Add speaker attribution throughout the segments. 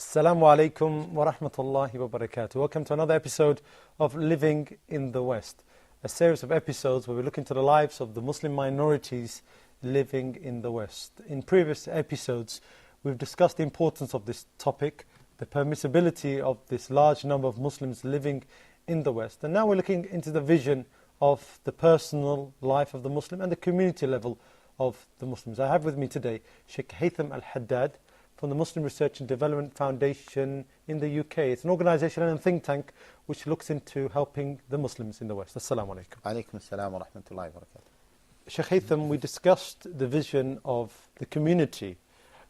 Speaker 1: Assalamu alaikum wa rahmatullahi wa barakatuh. Welcome to another episode of Living in the West, a series of episodes where we look into the lives of the Muslim minorities living in the West. In previous episodes, we've discussed the importance of this topic, the permissibility of this large number of Muslims living in the West. And now we're looking into the vision of the personal life of the Muslim and the community level of the Muslims. I have with me today Sheikh Haytham Al-Haddad from the Muslim Research and Development Foundation in the UK. It's an organisation and a think tank which looks into helping the Muslims in the West. Assalamu alaikum.
Speaker 2: Alaikum assalam wa rahmatullahi wa barakatuh.
Speaker 1: Sheikh Haytham, we discussed the vision of the community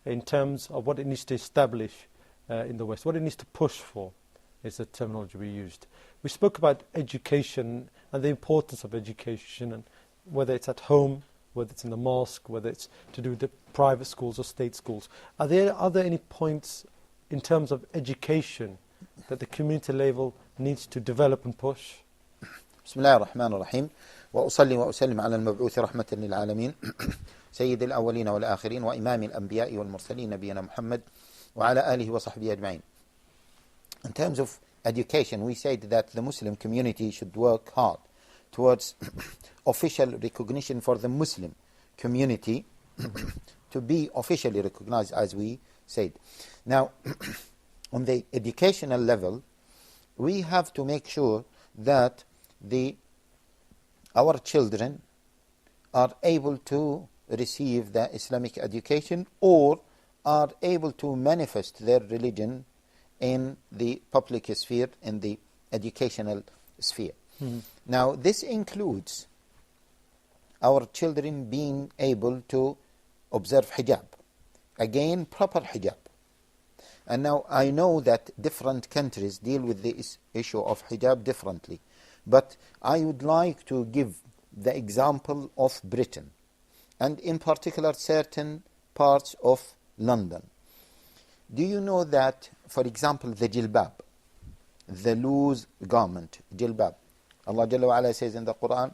Speaker 1: in terms of what it needs to establish in the West, what it needs to push for is the terminology we used. We spoke about education and the importance of education, and whether it's at home, whether it's in the mosque, whether it's to do with the private schools or state schools. Are there any points in terms of education that the community level needs to develop and push?
Speaker 2: بسم الله الرحمن الرحيم وأصلي وأسلم على المبعوث رحمة للعالمين سيد الأولين والآخرين وإمام الأنبياء والمرسلين نبينا محمد وعلى آله وصحبه أجمعين. In terms of education, we said that the Muslim community should work hard towards official recognition for the Muslim community to be officially recognized, as we said. Now, on the educational level, we have to make sure that our children are able to receive the Islamic education or are able to manifest their religion in the public sphere, in the educational sphere. Now, this includes our children being able to observe hijab. Again, proper hijab. And now I know that different countries deal with this issue of hijab differently. But I would like to give the example of Britain, and in particular certain parts of London. Do you know that, for example, the jilbab, the loose garment, jilbab, Allah Jalla wa Ala says in the Quran,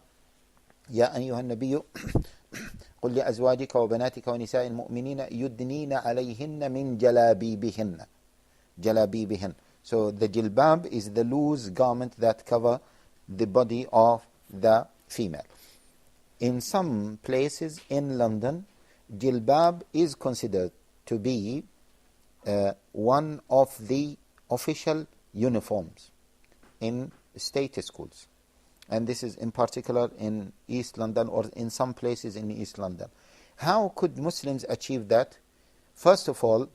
Speaker 2: يا أيها النبي قل لأزواجك وبناتك ونساء المؤمنين يدنين عليهن من جلابيبهن. جلابيبهن. So the jilbab is the loose garment that cover the body of the female. In some places in London, jilbab is considered to be one of the official uniforms in state schools. And this is in particular in East London or in some places in East London. How could Muslims achieve that? First of all,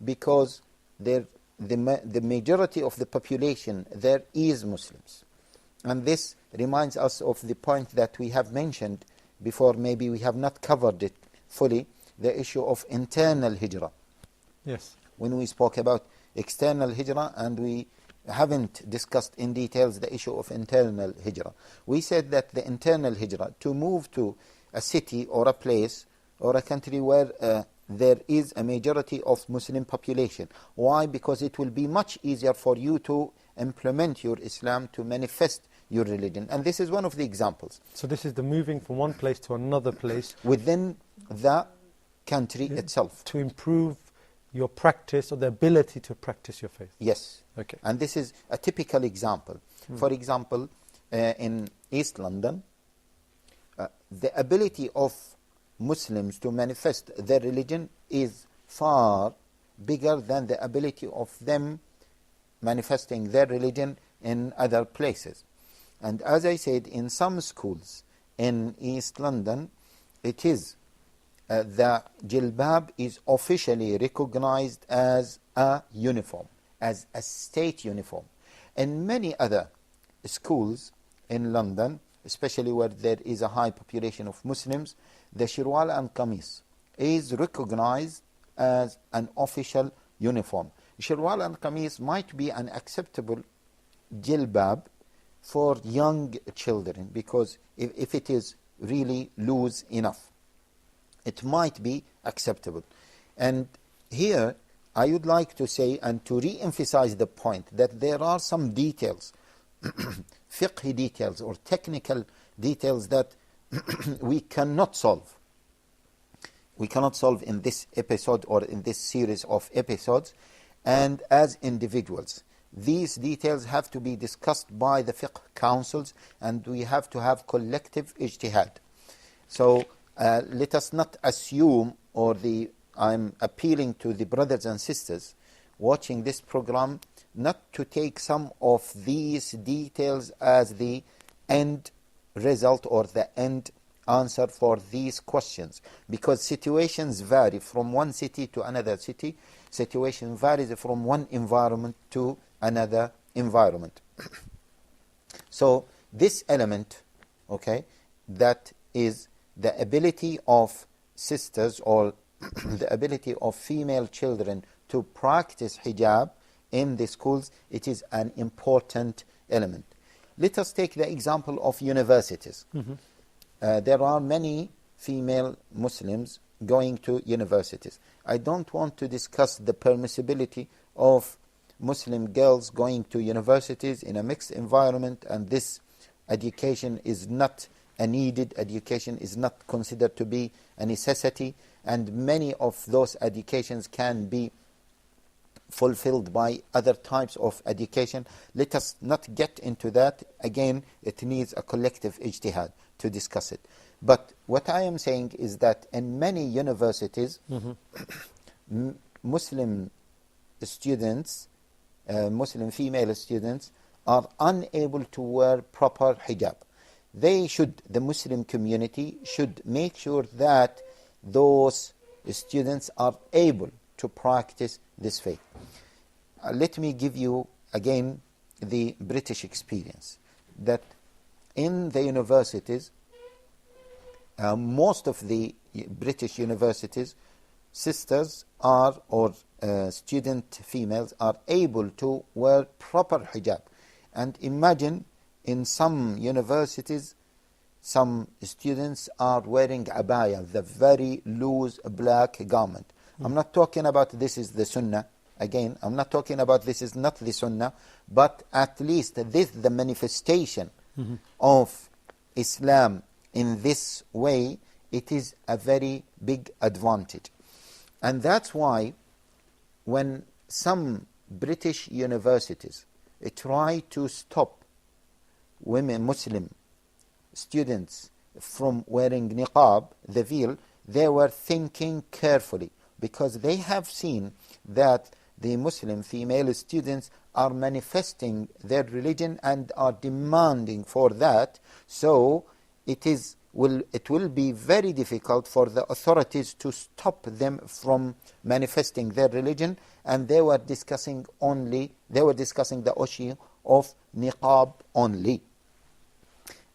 Speaker 2: because the majority of the population there is Muslims. And this reminds us of the point that we have mentioned before, maybe we have not covered it fully, the issue of internal hijrah.
Speaker 1: Yes.
Speaker 2: When we spoke about external hijrah, and we haven't discussed in details the issue of internal hijrah. We said that the internal hijrah, to move to a city or a place or a country where there is a majority of Muslim population. Why? Because it will be much easier for you to implement your Islam, to manifest your religion. And this is one of the examples.
Speaker 1: So this is the moving from one place to another place
Speaker 2: within the country itself.
Speaker 1: To improve your practice or the ability to practice your faith.
Speaker 2: Yes.
Speaker 1: Okay.
Speaker 2: And this is a typical example. For example, in East London, the ability of Muslims to manifest their religion is far bigger than the ability of them manifesting their religion in other places. And as I said, in some schools in East London, it is the jilbab is officially recognized as a uniform, as a state uniform. In many other schools in London, especially where there is a high population of Muslims, the shirwal and qamis is recognized as an official uniform. Shirwal and qamis might be an acceptable jilbab for young children, because if it is really loose enough, it might be acceptable. And here I would like to say and to re-emphasize the point that there are some details, fiqh details or technical details that we cannot solve. We cannot solve in this episode or in this series of episodes. and as individuals. These details have to be discussed by the fiqh councils, and we have to have collective ijtihad. So let us not assume, I'm appealing to the brothers and sisters watching this program, not to take some of these details as the end result or the end answer for these questions, because situations vary from one city to another city. Situation varies from one environment to another environment. So this element, okay, that is the ability of sisters or the ability of female children to practice hijab in the schools, it is an important element. Let us take the example of universities. There are many female Muslims going to universities. I don't want to discuss the permissibility of Muslim girls going to universities in a mixed environment, and this education is not a needed education, is not considered to be a necessity, and many of those educations can be fulfilled by other types of education. Let us not get into that. Again, it needs a collective ijtihad to discuss it. But what I am saying is that in many universities, Muslim students, Muslim female students, are unable to wear proper hijab. The Muslim community should make sure that those students are able to practice this faith. Let me give you again the British experience, that in the universities, most of the British universities, sisters are, or student females are able to wear proper hijab. And imagine in some universities, some students are wearing abaya, the very loose black garment. I'm not talking about this is the sunnah. Again, I'm not talking about this is not the sunnah, but at least this the manifestation of Islam in this way, it is a very big advantage. And that's why when some British universities try to stop women, Muslim students from wearing niqab, the veil, they were thinking carefully, because they have seen that the Muslim female students are manifesting their religion and are demanding for that. So it will be very difficult for the authorities to stop them from manifesting their religion, and they were discussing the issue of niqab only.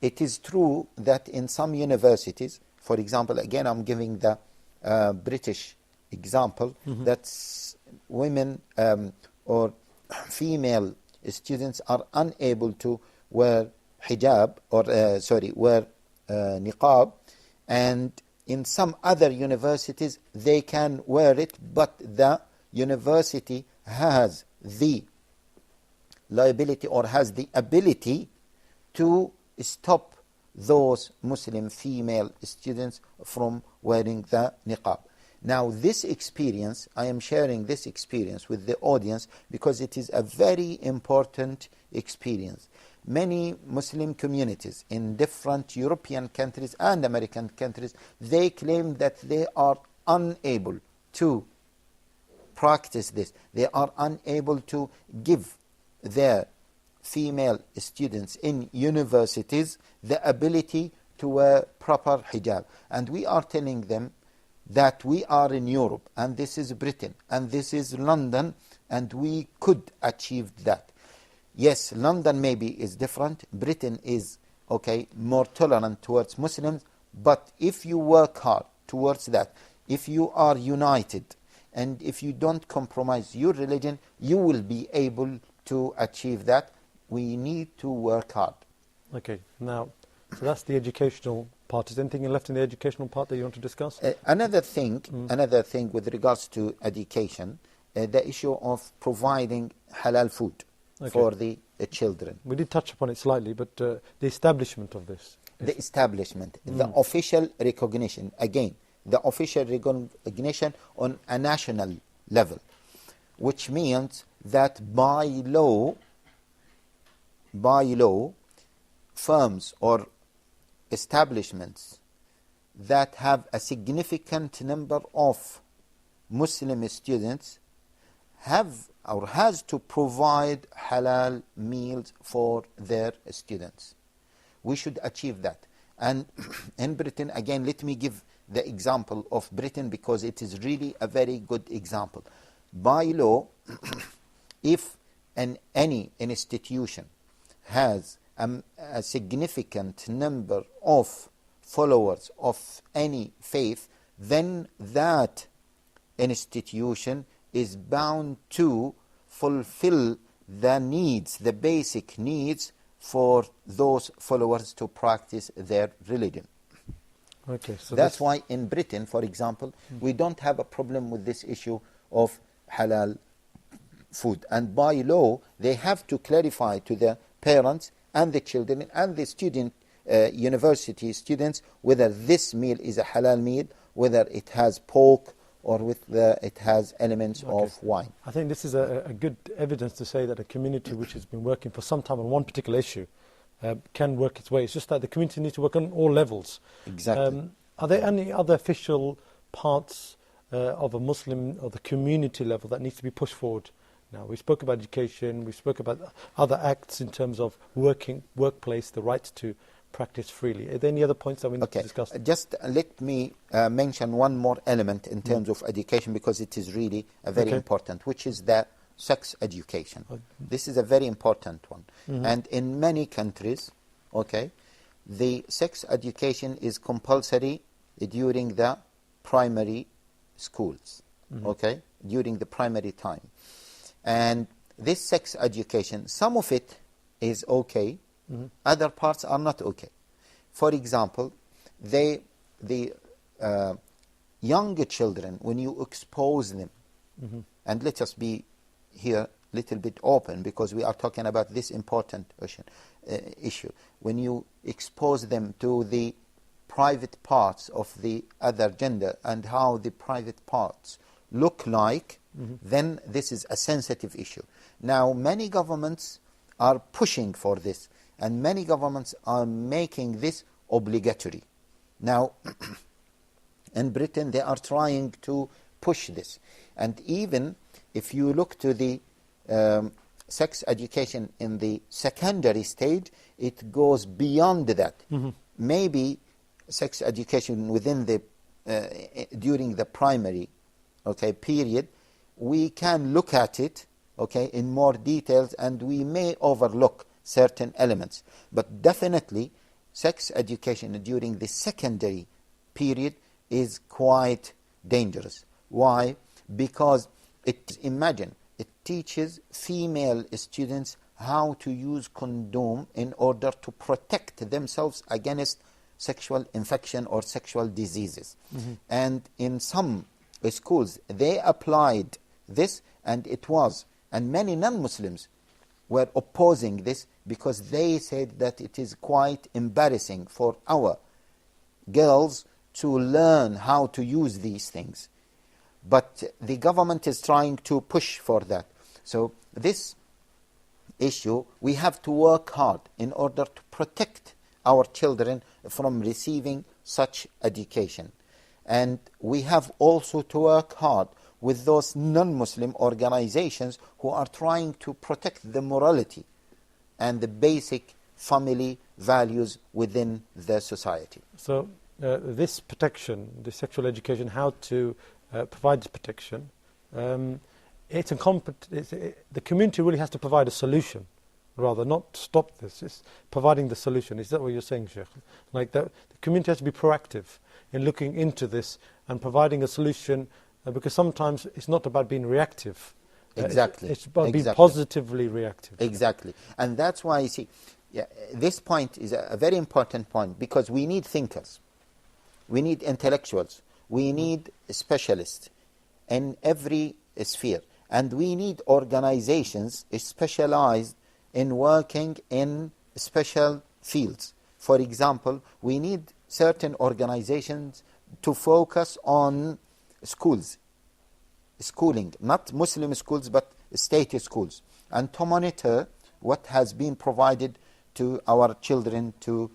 Speaker 2: It is true that in some universities, for example, again I'm giving the British example, that women or female students are unable to wear hijab or wear niqab, and in some other universities they can wear it, but the university has the liability or has the ability to stop those Muslim female students from wearing the niqab. Now this experience, I am sharing this experience with the audience because it is a very important experience. Many Muslim communities in different European countries and American countries, they claim that they are unable to practice this. They are unable to give their female students in universities the ability to wear proper hijab. And we are telling them that we are in Europe, and this is Britain, and this is London, and we could achieve that. Yes, London maybe is different. Britain is, more tolerant towards Muslims. But if you work hard towards that, if you are united, and if you don't compromise your religion, you will be able to achieve that. We need to work hard.
Speaker 1: Okay, now, so that's the educational part. Is there anything left in the educational part that you want to discuss?
Speaker 2: Another thing with regards to education, the issue of providing halal food for the children.
Speaker 1: We did touch upon it slightly, but the establishment of this.
Speaker 2: The establishment, the official recognition, again, the official recognition on a national level. which means that by law, firms or establishments that have a significant number of Muslim students have or has to provide halal meals for their students. We should achieve that. And in Britain, again, let me give the example of Britain because it is really a very good example. By law, if any institution has a significant number of followers of any faith, then that institution is bound to fulfill the needs, the basic needs for those followers to practice their religion.
Speaker 1: Okay, so
Speaker 2: that's why in Britain, for example, we don't have a problem with this issue of halal food. And by law, they have to clarify to the parents and the children and the student, university students, whether this meal is a halal meal, whether it has pork, or it has elements of wine.
Speaker 1: I think this is a good evidence to say that a community which has been working for some time on one particular issue can work its way. It's just that the community needs to work on all levels.
Speaker 2: Exactly.
Speaker 1: Are there any other official parts of a Muslim or the community level that needs to be pushed forward? Now, we spoke about education, we spoke about other acts in terms of workplace, the right to practice freely. Are there any other points that we need to discuss?
Speaker 2: Just let me mention one more element in terms of education because it is really a very important, which is the sex education. This is a very important one. And in many countries, the sex education is compulsory during the primary schools, during the primary time. And this sex education, some of it is okay, other parts are not okay. For example, the younger children, when you expose them, and let us be here a little bit open because we are talking about this important issue. When you expose them to the private parts of the other gender and how the private parts look like, then this is a sensitive issue. Now, many governments are pushing for this, and many governments are making this obligatory. Now, in Britain, they are trying to push this. And even if you look to the sex education in the secondary stage, it goes beyond that. Maybe sex education within the during the primary period, we can look at it in more details, and we may overlook certain elements. But definitely, sex education during the secondary period is quite dangerous. Why? Because imagine, it teaches female students how to use condom in order to protect themselves against sexual infection or sexual diseases. And in some schools, they applied this, and many non-Muslims were opposing this because they said that it is quite embarrassing for our girls to learn how to use these things. But the government is trying to push for that. So this issue, we have to work hard in order to protect our children from receiving such education. And we have also to work hard with those non-Muslim organizations who are trying to protect the morality and the basic family values within the society.
Speaker 1: So this protection, the sexual education, how to provide this protection, the community really has to provide a solution, rather, not stop this. It's providing the solution. Is that what you're saying, Sheikh? Like the community has to be proactive in looking into this and providing a solution, because sometimes it's not about being reactive.
Speaker 2: Exactly.
Speaker 1: It's about being positively reactive.
Speaker 2: Exactly. And that's why, you see, this point is a very important point, because we need thinkers, we need intellectuals, we need specialists in every sphere, and we need organizations specialized in working in special fields. For example, we need certain organizations to focus on schools, schooling, not Muslim schools but state schools, and to monitor what has been provided to our children to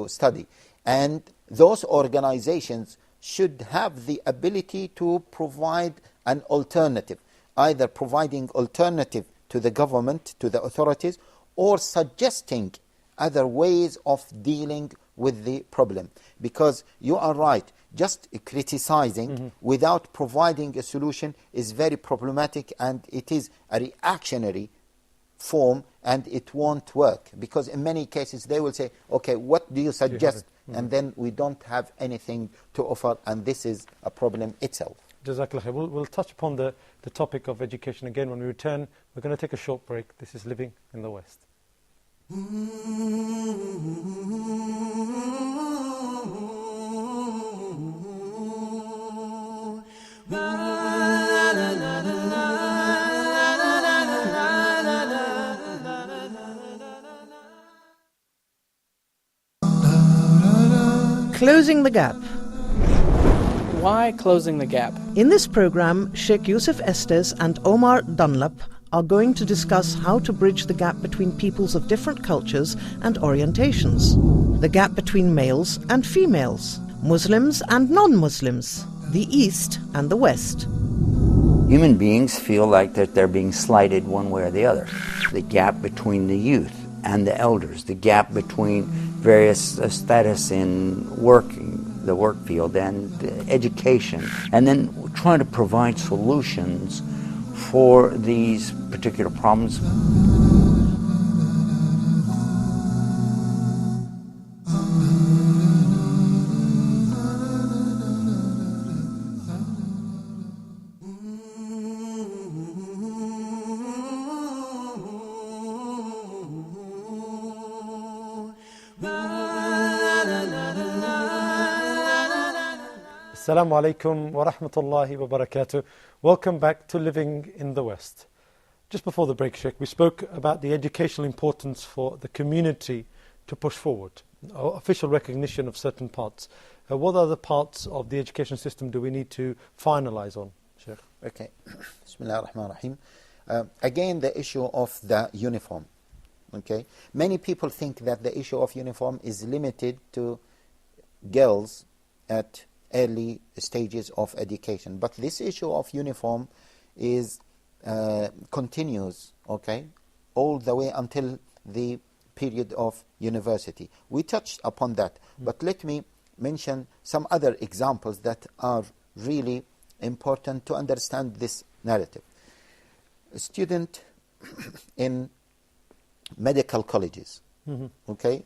Speaker 2: study. And those organizations should have the ability to provide an alternative, either providing alternative to the government, to the authorities, or suggesting other ways of dealing with the problem. Because you are right, just criticizing without providing a solution is very problematic, and it is a reactionary form, and it won't work. Because in many cases they will say, okay, what do you suggest? And then we don't have anything to offer, and this is a problem itself.
Speaker 1: Jazakallah khair. We'll touch upon the topic of education again when we return. We're going to take a short break. This is Living in the West.
Speaker 3: Closing the Gap.
Speaker 4: Why closing the gap?
Speaker 3: In this program, Sheikh Yusuf Estes and Omar Dunlap are going to discuss how to bridge the gap between peoples of different cultures and orientations, the gap between males and females, Muslims and non-Muslims, the East and the West.
Speaker 5: Human beings feel like that they're being slighted one way or the other. The gap between the youth and the elders, the gap between various status in working, the work field, and education, and then trying to provide solutions for these particular problems.
Speaker 1: Assalamu alaikum wa rahmatullahi wa barakatuh. Welcome back to Living in the West. Just before the break, Sheikh, we spoke about the educational importance for the community to push forward, official recognition of certain parts. What other parts of the education system do we need to finalize on, Sheikh?
Speaker 2: Okay. Bismillah ar-Rahman ar-Rahim. Again, the issue of the uniform. Okay. Many people think that the issue of uniform is limited to girls at early stages of education, but this issue of uniform is continues, okay, all the way until the period of university. We touched upon that, but let me mention some other examples that are really important to understand this narrative. A student in medical colleges, okay,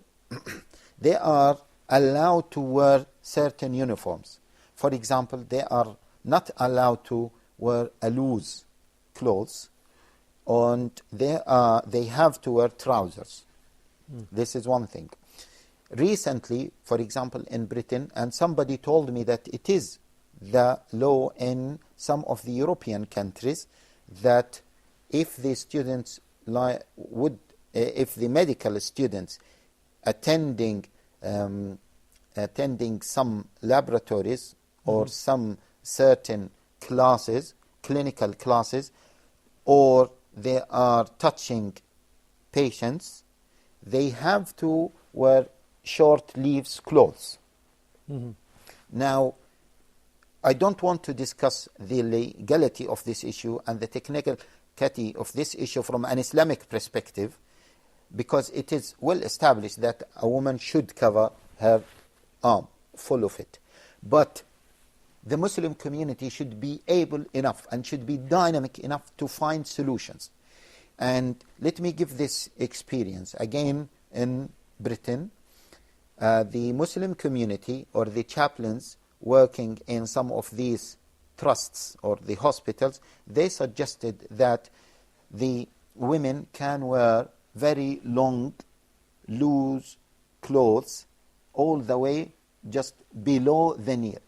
Speaker 2: they are allowed to wear certain uniforms. For example, they are not allowed to wear a loose clothes, and they have to wear trousers. This is one thing. Recently, for example, in Britain, and somebody told me that it is the law in some of the European countries that if the students if the medical students attending some laboratories or some certain classes, clinical classes, or they are touching patients, they have to wear short sleeves clothes. Now, I don't want to discuss the legality of this issue and the technicality of this issue from an Islamic perspective, because it is well established that a woman should cover her arm, full of it. But the Muslim community should be able enough and should be dynamic enough to find solutions. And let me give this experience. Again, in Britain, the Muslim community or the chaplains working in some of these trusts or the hospitals, they suggested that the women can wear very long, loose clothes all the way just below the knee.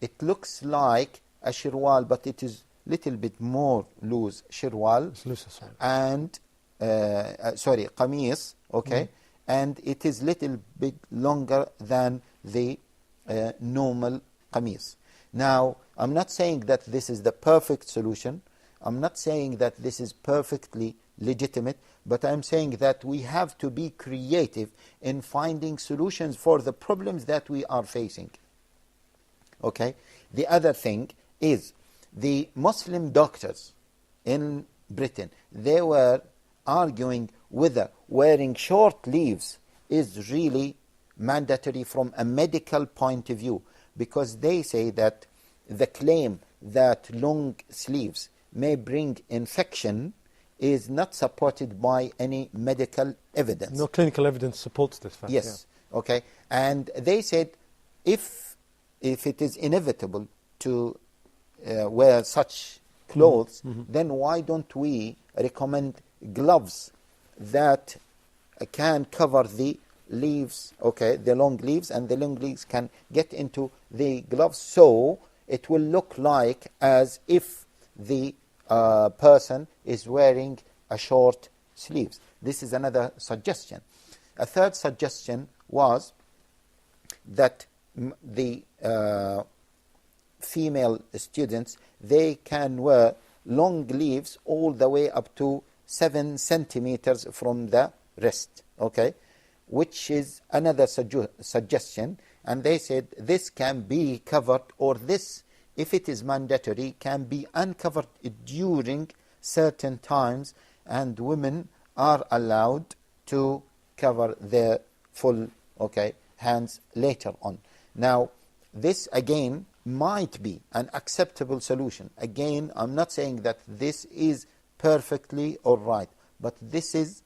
Speaker 2: It looks like a shirwal, but it is little bit more loose shirwal.
Speaker 1: It's loose, sorry.
Speaker 2: And qamis, okay, and it is little bit longer than the normal qamis. Now, I'm not saying that this is the perfect solution. I'm not saying that this is perfectly legitimate, but I'm saying that we have to be creative in finding solutions for the problems that we are facing. Okay? The other thing is the Muslim doctors in Britain, they were arguing whether wearing short sleeves is really mandatory from a medical point of view, because they say that the claim that long sleeves may bring infection is not supported by any medical evidence.
Speaker 1: No clinical evidence supports this fact.
Speaker 2: Yes, okay. And they said if it is inevitable to wear such clothes, then why don't we recommend gloves that can cover the leaves, okay, the long leaves, and the long leaves can get into the gloves, so it will look like as if the person is wearing a short sleeves. This is another suggestion. A third suggestion was that the female students, they can wear long sleeves all the way up to 7 centimeters from the wrist, okay, which is another suggestion. And they said this can be covered, or this, if it is mandatory, can be uncovered during certain times, and women are allowed to cover their full, okay, hands later on. Now, this again might be an acceptable solution. Again, I'm not saying that this is perfectly all right, but this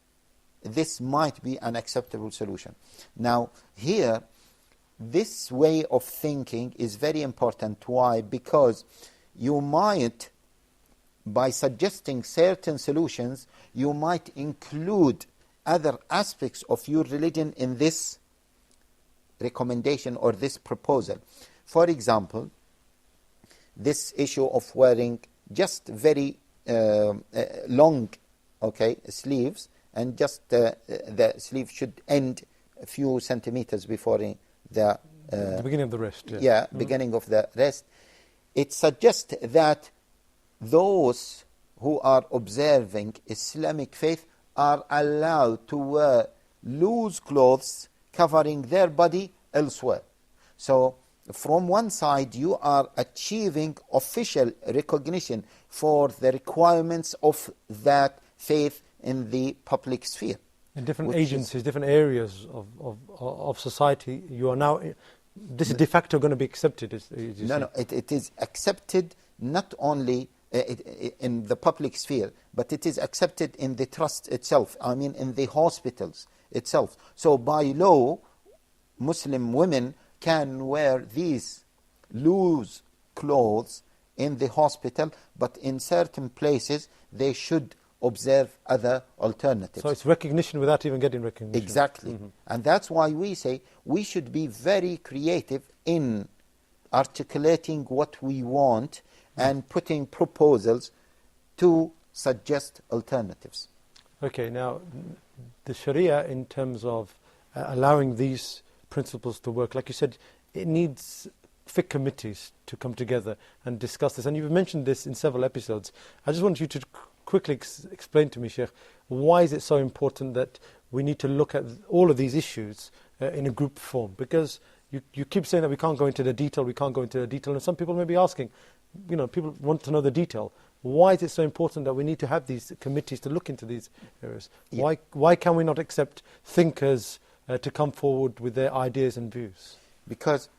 Speaker 2: might be an acceptable solution. Now, here, this way of thinking is very important. Why? Because you might, by suggesting certain solutions, you might include other aspects of your religion in this recommendation or this proposal. For example, this issue of wearing just very long, okay, sleeves, and just the sleeve should end a few centimeters before the
Speaker 1: beginning of the wrist.
Speaker 2: Yeah, beginning of the wrist. It suggests that those who are observing Islamic faith are allowed to wear loose clothes covering their body elsewhere. So from one side, you are achieving official recognition for the requirements of that faith in the public sphere.
Speaker 1: In different agencies, different areas of society, you are now, this is de facto going to be accepted.
Speaker 2: No, it is accepted not only in the public sphere, but it is accepted in the trust itself, I mean in the hospitals itself. So by law, Muslim women can wear these loose clothes in the hospital, but in certain places they should observe other alternatives.
Speaker 1: So it's recognition without even getting recognition.
Speaker 2: Exactly. And that's why we say we should be very creative in articulating what we want and putting proposals to suggest alternatives.
Speaker 1: Okay, now the Sharia, in terms of allowing these principles to work, like you said, it needs fiqh committees to come together and discuss this. And you've mentioned this in several episodes. I just want you to quickly explain to me, Sheikh, why is it so important that we need to look at all of these issues in a group form? Because you keep saying that we can't go into the detail, and some people may be asking, people want to know the detail. Why is it so important that we need to have these committees to look into these areas? Yeah. Why can we not accept thinkers to come forward with their ideas and views?
Speaker 2: Because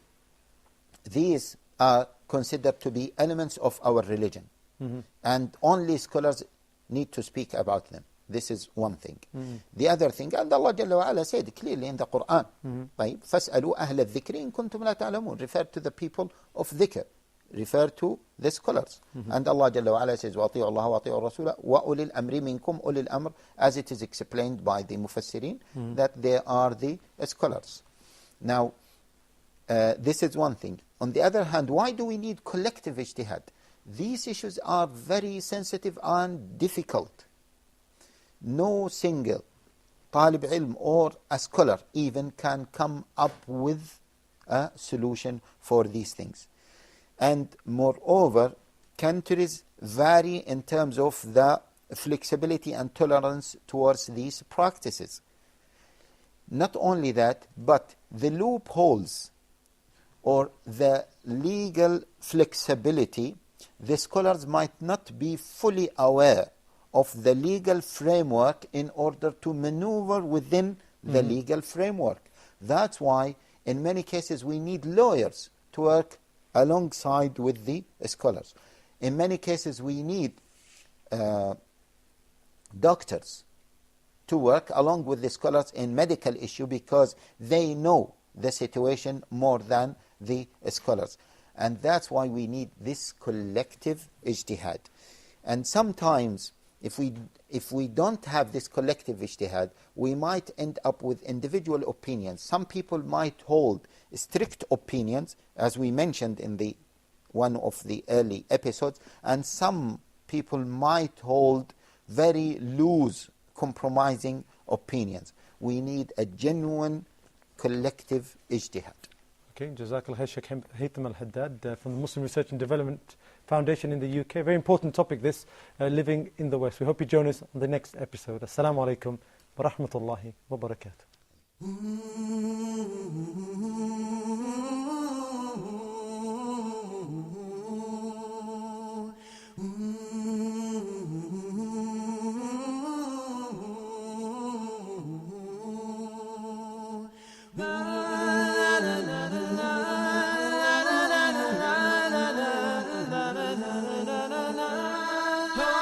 Speaker 2: these are considered to be elements of our religion, and only scholars need to speak about them. This is one thing. The other thing, and Allah Jalla wa Ala said clearly in the Quran, فَاسْأَلُوا أَهْلَ الذِّكْرِ إِن كُنْتُمْ لَا تَعْلَمُونَ, refer to the people of dhikr, refer to the scholars. And Allah Jalla wa Ala says, وَأَطِيعُوا اللَّهَ وَأَطِيعُوا الرَّسُولَ وَأُولِي الْأَمْرِ مِنْكُمْ أُولِي الْأَمْرِ, as it is explained by the Mufassirin, that they are the scholars. Now, this is one thing. On the other hand, why do we need collective ijtihad? These issues are very sensitive and difficult. No single talib ilm or a scholar even can come up with a solution for these things. And moreover, countries vary in terms of the flexibility and tolerance towards these practices. Not only that, but the loopholes or the legal flexibility, the scholars might not be fully aware of the legal framework in order to maneuver within the legal framework. That's why in many cases we need lawyers to work alongside with the scholars. In many cases we need doctors to work along with the scholars in medical issue because they know the situation more than the scholars. And that's why we need this collective ijtihad. And sometimes if we don't have this collective ijtihad, we might end up with individual opinions. Some people might hold strict opinions, as we mentioned in the one of the early episodes, and some people might hold very loose, compromising opinions. We need a genuine collective ijtihad.
Speaker 1: Okay, Jazakallah khair, Sheikh Haytham Al-Haddad from the Muslim Research and Development Foundation in the UK. Very important topic this, living in the West. We hope you join us on the next episode. Assalamu alaikum wa rahmatullahi wa barakatuh.
Speaker 6: Oh